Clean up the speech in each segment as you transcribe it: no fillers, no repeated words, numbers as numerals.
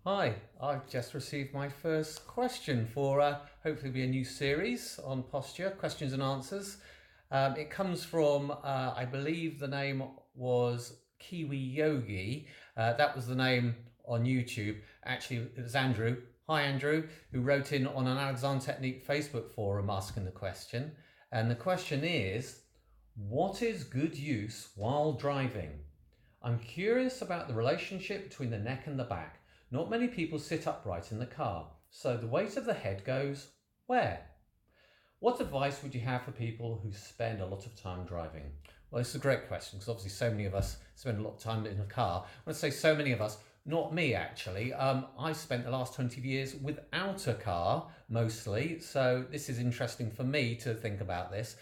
Hi, I've just received my first question for hopefully be a new series on posture, questions and answers. It comes from, I believe the name was Kiwi Yogi. That was the name on YouTube. Actually, it was Andrew. Hi, Andrew, who wrote in on an Alexander Technique Facebook forum asking the question. And the question is, what is good use while driving? I'm curious about the relationship between the neck and the back. Not many people sit upright in the car, so the weight of the head goes where? What advice would you have for people who spend a lot of time driving? Well, this is a great question because obviously so many of us spend a lot of time in a car. When I say so many of us, not me actually. I spent the last 20 years without a car mostly, so this is interesting for me to think about this.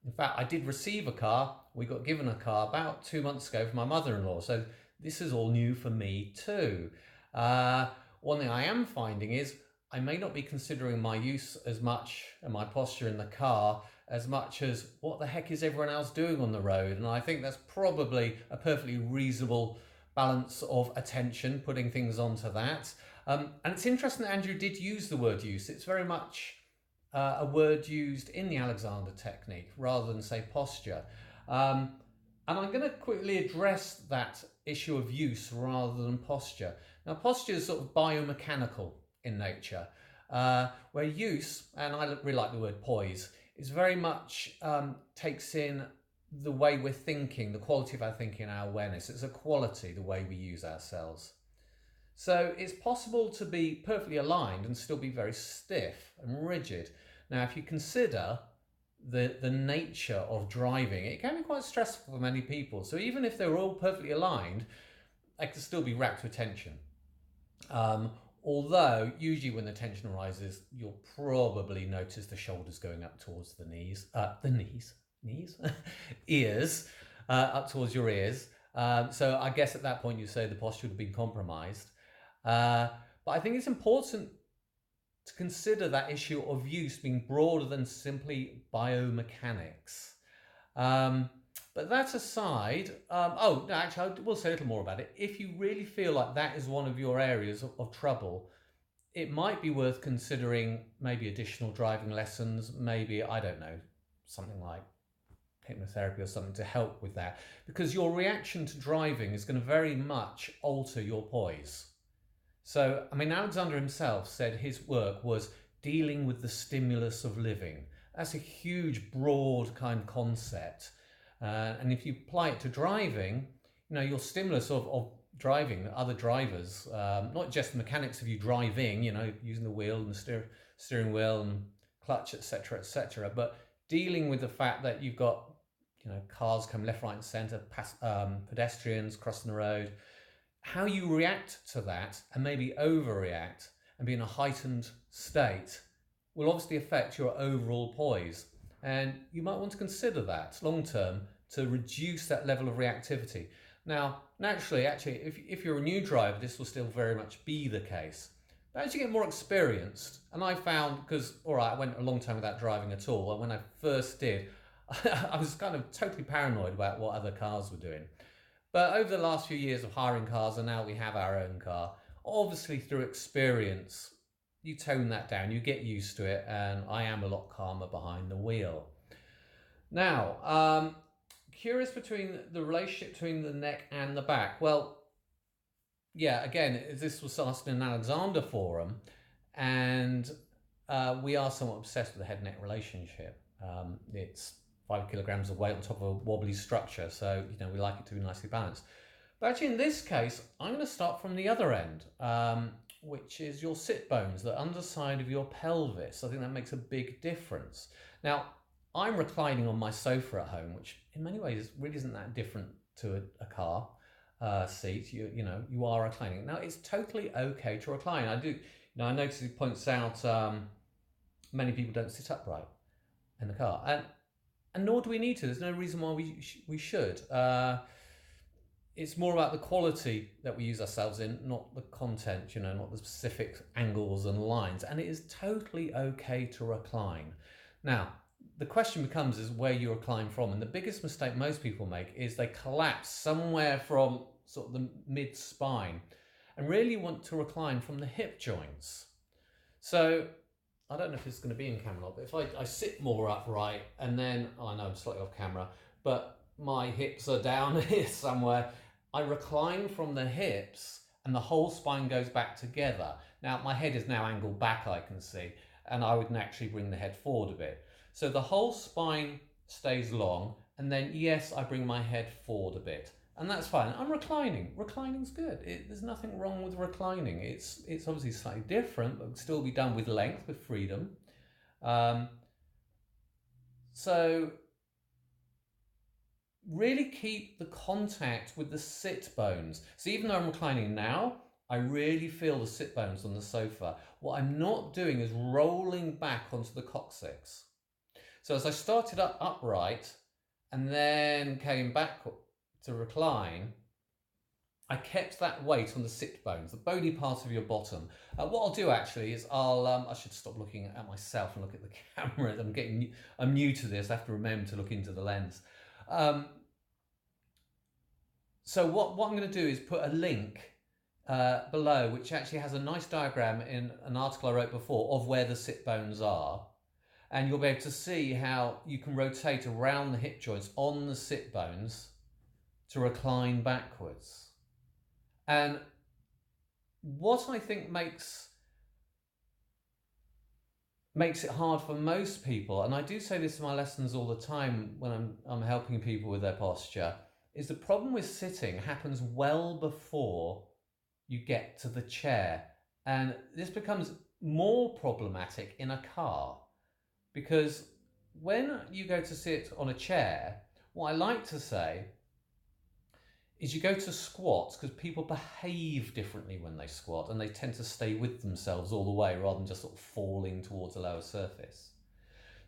In fact, I did receive a car. We got given a car about 2 months ago from my mother-in-law, so this is all new for me too. Uh, One thing I am finding is I may not be considering my use as much and my posture in the car as much as what the heck is everyone else doing on the road. And I think that's probably a perfectly reasonable balance of attention, putting things onto that. And it's interesting that Andrew did use the word use. It's very much a word used in the Alexander technique rather than say posture. And I'm going to quickly address that issue of use rather than posture. Now, posture is sort of biomechanical in nature, where use, and I really like the word poise, is very much takes in the way we're thinking, the quality of our thinking, our awareness. It's a quality, the way we use ourselves. So it's possible to be perfectly aligned and still be very stiff and rigid. Now, if you consider the nature of driving, it can be quite stressful for many people. So even if they're all perfectly aligned, they can still be racked with tension. Um, Although usually when the tension arises, you'll probably notice the shoulders going up towards ears, up towards your ears. So I guess at that point you say the posture would have been compromised. But I think it's important to consider that issue of use being broader than simply biomechanics. Um, but that aside, oh, no, actually, I will say a little more about it. If you really feel like that is one of your areas of trouble, it might be worth considering maybe additional driving lessons, maybe, I don't know, something like hypnotherapy or something to help with that. Because your reaction to driving is going to very much alter your poise. So, I mean, Alexander himself said his work was dealing with the stimulus of living. That's a huge, broad kind of concept. And if you apply it to driving, you know, your stimulus of driving, other drivers, not just the mechanics of you driving, you know, using the wheel and the steering wheel and clutch, etc., but dealing with the fact that you've got, you know, cars come left, right, and centre, pedestrians crossing the road, how you react to that and maybe overreact and be in a heightened state will obviously affect your overall poise. And you might want to consider that long term to reduce that level of reactivity. Now, naturally, actually, if you're a new driver, this will still very much be the case. But as you get more experienced, and I found, because, all right, I went a long time without driving at all, and when I first did, I was kind of totally paranoid about what other cars were doing. But over the last few years of hiring cars, and now we have our own car, obviously through experience, you tone that down, you get used to it, and I am a lot calmer behind the wheel. Now, curious between the relationship between the neck and the back. Well, yeah, again, this was asked in an Alexander forum, and we are somewhat obsessed with the head neck relationship. It's 5 kilograms of weight on top of a wobbly structure, so you know we like it to be nicely balanced. But actually, in this case, I'm going to start from the other end, which is your sit bones, the underside of your pelvis. I think that makes a big difference. Now, I'm reclining on my sofa at home, which in many ways really isn't that different to a car seat. You know, you are reclining. Now, it's totally okay to recline. I notice he points out many people don't sit upright in the car, and nor do we need to. There's no reason why we should. It's more about the quality that we use ourselves in, not the content, you know, not the specific angles and lines. And it is totally okay to recline. Now, the question becomes is where you recline from. And the biggest mistake most people make is they collapse somewhere from sort of the mid-spine. and really want to recline from the hip joints. So I don't know if it's going to be in camera, but if I sit more upright and then, oh, I know I'm slightly off camera, but my hips are down here somewhere, I recline from the hips and the whole spine goes back together. Now my head is now angled back, I can see, and I would naturally bring the head forward a bit. So the whole spine stays long, and then yes, I bring my head forward a bit. And that's fine. I'm reclining. Reclining's good. There's nothing wrong with reclining. It's obviously slightly different, but still be done with length, with freedom. So really keep the contact with the sit bones. So even though I'm reclining now, I really feel the sit bones on the sofa. What I'm not doing is rolling back onto the coccyx. So as I started up upright and then came back to recline, I kept that weight on the sit bones, the bony part of your bottom. What I'll do actually is I should stop looking at myself and look at the camera. I'm new to this. I have to remember to look into the lens. So what I'm going to do is put a link below, which actually has a nice diagram in an article I wrote before of where the sit bones are. And you'll be able to see how you can rotate around the hip joints on the sit bones to recline backwards. And what I think makes it hard for most people, and I do say this in my lessons all the time when I'm helping people with their posture, is the problem with sitting happens well before you get to the chair. And this becomes more problematic in a car, because when you go to sit on a chair, what I like to say is you go to squat, because people behave differently when they squat and they tend to stay with themselves all the way rather than just sort of falling towards a lower surface.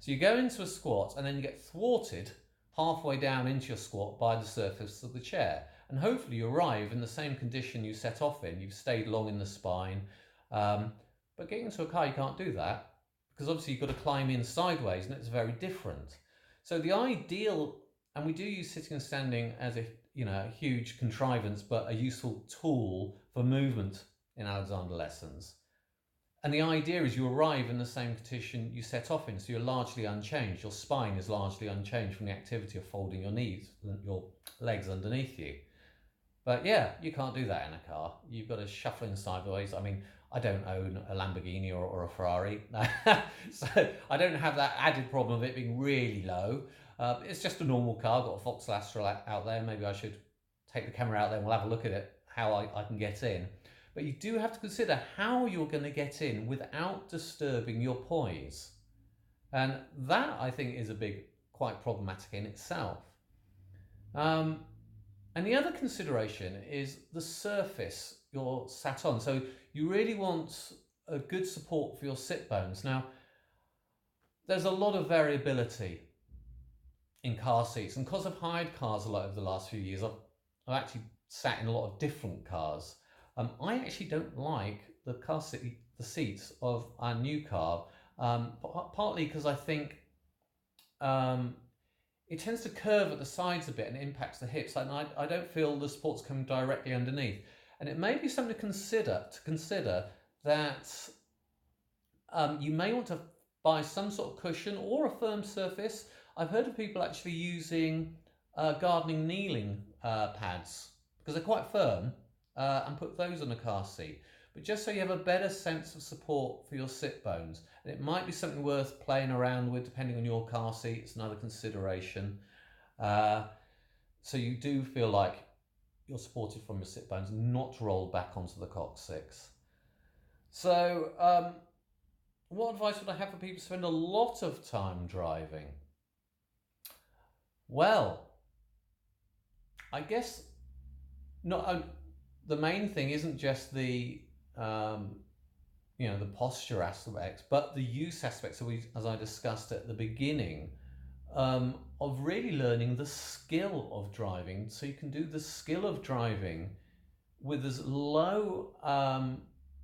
So you go into a squat and then you get thwarted halfway down into your squat by the surface of the chair. And hopefully you arrive in the same condition you set off in. You've stayed long in the spine. But getting into a car, you can't do that, because obviously you've got to climb in sideways and it's very different. So the ideal, and we do use sitting and standing as a huge contrivance, but a useful tool for movement in Alexander lessons. And the idea is you arrive in the same condition you set off in, so you're largely unchanged. Your spine is largely unchanged from the activity of folding your knees, your legs underneath you. But yeah, you can't do that in a car. You've got to shuffle in sideways. I mean, I don't own a Lamborghini or a Ferrari, so I don't have that added problem of it being really low. It's just a normal car. I've got a Vauxhall Astra out there. Maybe I should take the camera out there and we'll have a look at it, how I can get in. But you do have to consider how you're going to get in without disturbing your poise. And that, I think, is quite problematic in itself. And the other consideration is the surface you're sat on. So you really want a good support for your sit bones. Now, there's a lot of variability in car seats. And because I've hired cars a lot over the last few years, I've actually sat in a lot of different cars. I actually don't like the seats of our new car, partly because I think it tends to curve at the sides a bit and it impacts the hips, and I don't feel the support's coming directly underneath. And it may be something to consider that you may want to buy some sort of cushion or a firm surface. I've heard of people actually using gardening kneeling pads, because they're quite firm, and put those on a car seat. But just so you have a better sense of support for your sit bones. And it might be something worth playing around with depending on your car seat. It's another consideration. So you do feel like you're supported from your sit bones, not rolled back onto the coccyx. So what advice would I have for people who spend a lot of time driving? Well, I guess the main thing isn't just the the posture aspects, but the use aspects, as I discussed at the beginning, of really learning the skill of driving. So you can do the skill of driving with as low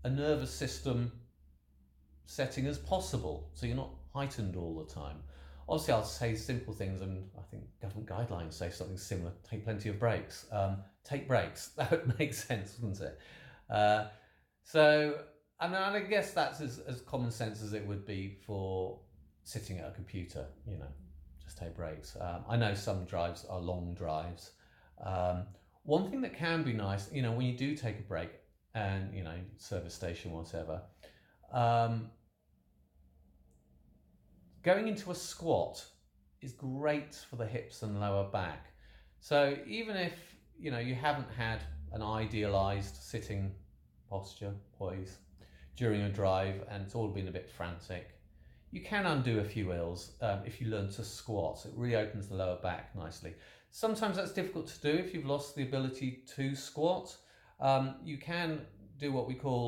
a nervous system setting as possible, so you're not heightened all the time. Obviously, I'll say simple things, and I think government guidelines say something similar. Take plenty of breaks. Take breaks. That would make sense, wouldn't it? Uh, so, and I guess that's as common sense as it would be for sitting at a computer, just take breaks. I know some drives are long drives. Um, One thing that can be nice, when you do take a break and, service station, whatever, um, going into a squat is great for the hips and lower back. So even if, you haven't had an idealized sitting posture, poise during a drive and it's all been a bit frantic, you can undo a few ills if you learn to squat. It really opens the lower back nicely. Sometimes that's difficult to do if you've lost the ability to squat. You can do what we call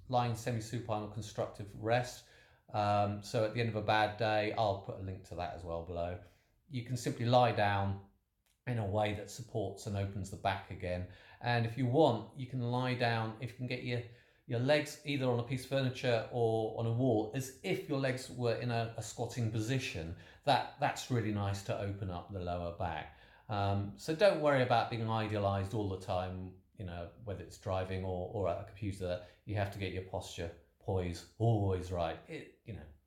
lying semi-supine or constructive rest. So at the end of a bad day, I'll put a link to that as well below. You can simply lie down in a way that supports and opens the back again. And if you want, you can lie down, if you can get your legs either on a piece of furniture or on a wall, as if your legs were in a squatting position. That's really nice to open up the lower back. So don't worry about being idealized all the time, whether it's driving or at a computer. You have to get your posture, poise always right.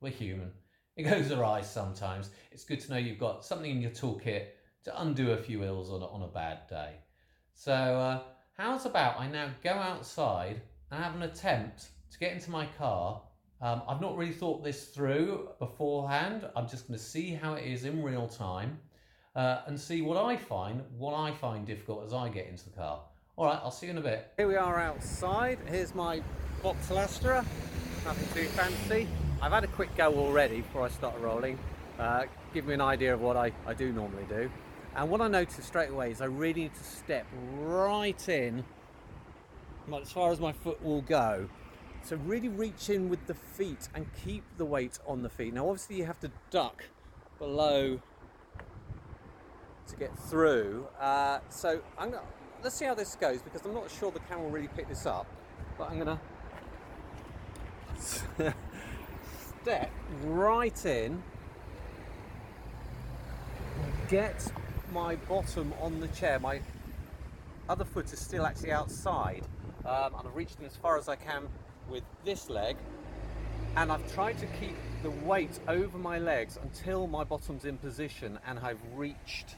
We're human. It goes awry sometimes. It's good to know you've got something in your toolkit to undo a few ills on a bad day. So how's about I now go outside and have an attempt to get into my car. I've not really thought this through beforehand. I'm just going to see how it is in real time and see what I find difficult as I get into the car. All right, I'll see you in a bit. Here we are outside. Here's my box Lastra. Nothing too fancy. I've had a quick go already before I start rolling. Give me an idea of what I do normally do. And what I noticed straight away is I really need to step right in as far as my foot will go. So really reach in with the feet and keep the weight on the feet. Now obviously you have to duck below to get through. So let's see how this goes, because I'm not sure the camera will really pick this up. But I'm gonna step right in, get my bottom on the chair. My other foot is still actually outside. And I've reached in as far as I can with this leg, and I've tried to keep the weight over my legs until my bottom's in position and I've reached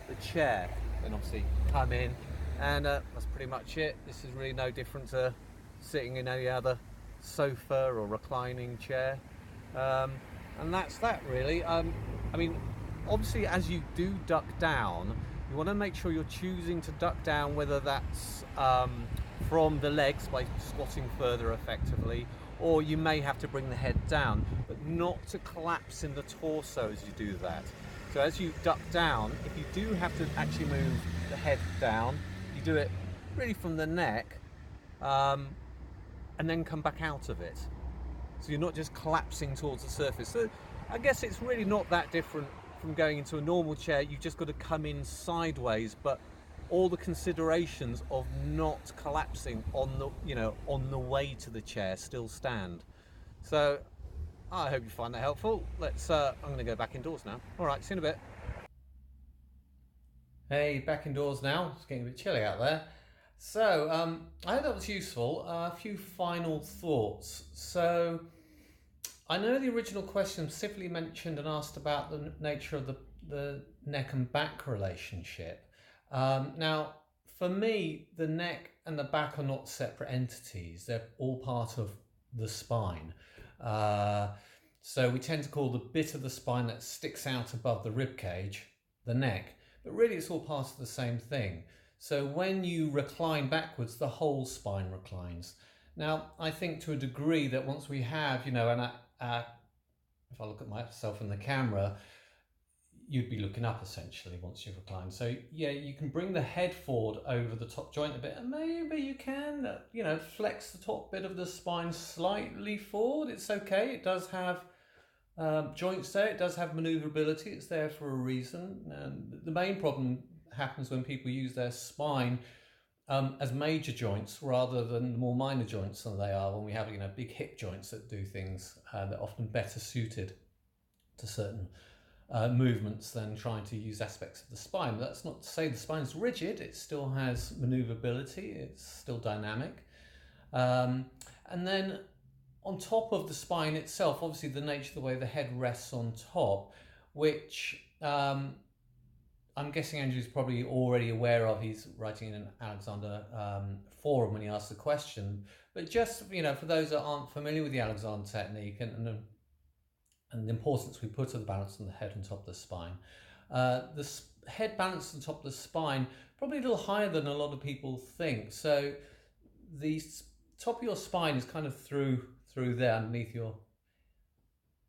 the chair. Then obviously come in, and that's pretty much it. This is really no different to sitting in any other sofa or reclining chair, and that's that really. I mean, obviously as you do duck down, you want to make sure you're choosing to duck down, whether that's from the legs by squatting further effectively, or you may have to bring the head down, but not to collapse in the torso as you do that. So as you duck down, if you do have to actually move the head down, you do it really from the neck, and then come back out of it. So you're not just collapsing towards the surface. So I guess it's really not that different from going into a normal chair. You've just got to come in sideways, but all the considerations of not collapsing on the way to the chair still stand. So I hope you find that helpful. I'm going to go back indoors now. All right, see you in a bit. Hey, back indoors now. It's getting a bit chilly out there. So I hope that was useful. A few final thoughts. So I know the original question specifically mentioned and asked about the nature of the neck and back relationship. Now, for me, the neck and the back are not separate entities. They're all part of the spine. So we tend to call the bit of the spine that sticks out above the rib cage the neck, but really it's all part of the same thing. So when you recline backwards, the whole spine reclines. Now, I think to a degree that once we have, if I look at myself in the camera, you'd be looking up essentially once you've reclined. So yeah, you can bring the head forward over the top joint a bit, and maybe you can, flex the top bit of the spine slightly forward. It's okay. It does have joints there. It does have maneuverability. It's there for a reason. And the main problem happens when people use their spine as major joints rather than the more minor joints than they are when we have big hip joints that do things that are often better suited to certain movements than trying to use aspects of the spine. But that's not to say the spine's rigid. It still has maneuverability. It's still dynamic. And then on top of the spine itself, obviously the nature of the way the head rests on top, which I'm guessing Andrew's probably already aware of. He's writing in an Alexander forum when he asks the question. But just, for those that aren't familiar with the Alexander technique and the importance we put on the balance on the head on top of the spine, the head balance on top of the spine probably a little higher than a lot of people think. So the top of your spine is kind of through there underneath your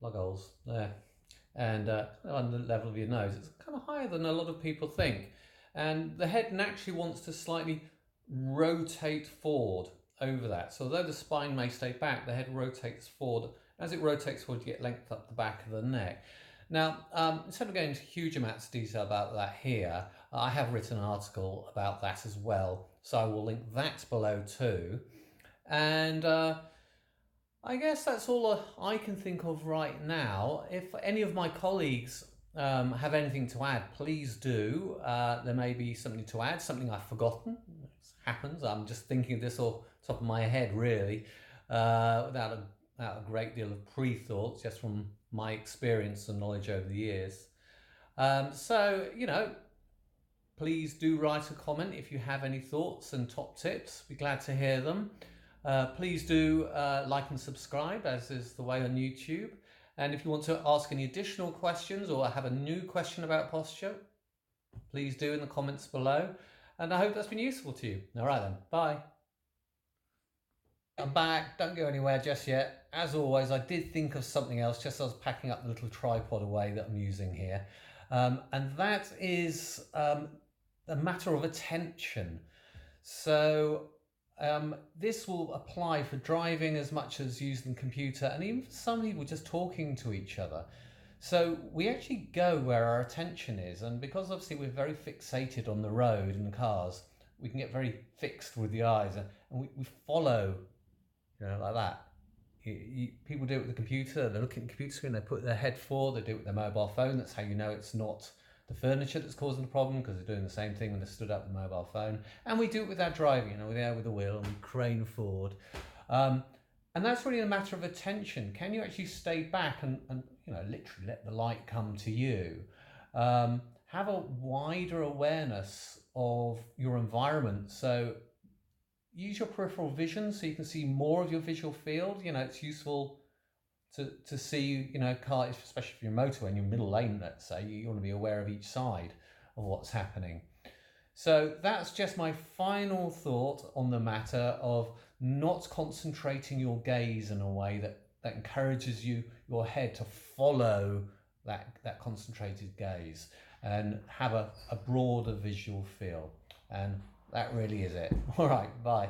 lug holes there, and on the level of your nose. It's kind of higher than a lot of people think, and the head naturally wants to slightly rotate forward over that. So although the spine may stay back, the head rotates forward. As it rotates forward, you get length up the back of the neck. Now, instead of going into huge amounts of detail about that here, I have written an article about that as well, so I will link that below too. And I guess that's all I can think of right now. If any of my colleagues have anything to add, please do. There may be something to add, something I've forgotten. It happens. I'm just thinking of this off the top of my head, really, without a great deal of pre-thoughts, just from my experience and knowledge over the years. So, please do write a comment if you have any thoughts and top tips. Be glad to hear them. Please do like and subscribe, as is the way on YouTube. And if you want to ask any additional questions or have a new question about posture, please do in the comments below. And I hope that's been useful to you. All right then, bye. I'm back, don't go anywhere just yet. As always, I did think of something else just as I was packing up the little tripod away that I'm using here. And that is a matter of attention. So this will apply for driving as much as using the computer, and even for some people just talking to each other. So we actually go where our attention is, and because obviously we're very fixated on the road and cars, we can get very fixed with the eyes, and we follow, like that. People do it with the computer. They look at the computer screen, they put their head forward, they do it with their mobile phone. That's how you know it's not the furniture that's causing the problem, because they're doing the same thing when they stood up the mobile phone. And we do it with our driving, we're there with the wheel and we crane forward. And that's really a matter of attention. Can you actually stay back and literally let the light come to you? Have a wider awareness of your environment. So use your peripheral vision so you can see more of your visual field. It's useful to see, cars, especially if you're a motorway in your middle lane, let's say, you want to be aware of each side of what's happening. So that's just my final thought on the matter of not concentrating your gaze in a way that encourages your head to follow that concentrated gaze and have a broader visual field. And that really is it. All right, bye.